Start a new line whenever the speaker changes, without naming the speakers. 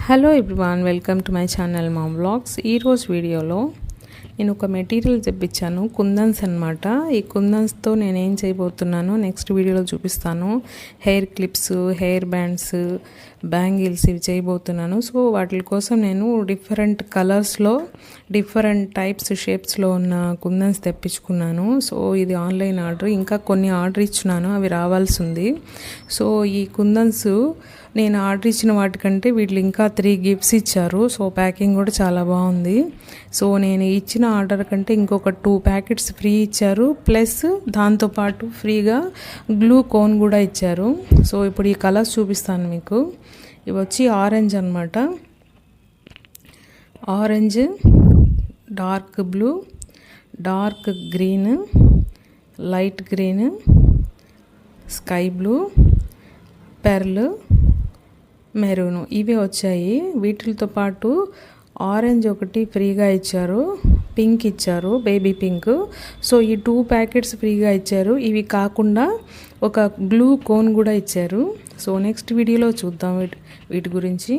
Hello everyone, welcome to my channel ma'am vlogs. ఈరోజు వీడియోలో నేను ఒక మెటీరియల్ తెప్పించాను, కుందన్స్ అనమాట. ఈ కుందన్స్తో నేను ఏం చేయబోతున్నానో నెక్స్ట్ వీడియోలో చూపిస్తాను. Hair clips, hair bands, bangles ఇవి చేయబోతున్నాను. సో వాటి కోసం నేను డిఫరెంట్ కలర్స్లో, డిఫరెంట్ టైప్స్, షేప్స్లో ఉన్న కుందన్స్ తెప్పించుకున్నాను. సో ఇది ఆన్లైన్ ఆర్డర్. ఇంకా కొన్ని ఆర్డర్ ఇచ్చినాను, అవి రావాల్సి ఉంది. సో ఈ కుందన్స్ నేను ఆర్డర్ ఇచ్చిన వాటికంటే వీళ్ళు ఇంకా 3 గిఫ్ట్స్ ఇచ్చారు. సో ప్యాకింగ్ కూడా చాలా బాగుంది. సో నేను ఇచ్చిన ఆర్డర్ కంటే ఇంకొక 2 ప్యాకెట్స్ ఫ్రీ ఇచ్చారు. ప్లస్ దాంతోపాటు ఫ్రీగా గ్లూ కోన్ కూడా ఇచ్చారు. సో ఇప్పుడు ఈ కలర్స్ చూపిస్తాను మీకు. ఇవి వచ్చి ఆరెంజ్ అనమాట. Orange, dark blue, dark green, light green, sky blue, pearl, maroon ఇవే వచ్చాయి. వీటితో పాటు ఆరెంజ్ ఒకటి ఫ్రీగా ఇచ్చారు, పింక్ ఇచ్చారు, బేబీ పింక్. సో ఈ 2 ప్యాకెట్స్ ఫ్రీగా ఇచ్చారు. ఇవి కాకుండా ఒక గ్లూ కోన్ కూడా ఇచ్చారు. సో నెక్స్ట్ వీడియోలో చూద్దాం వీటి గురించి.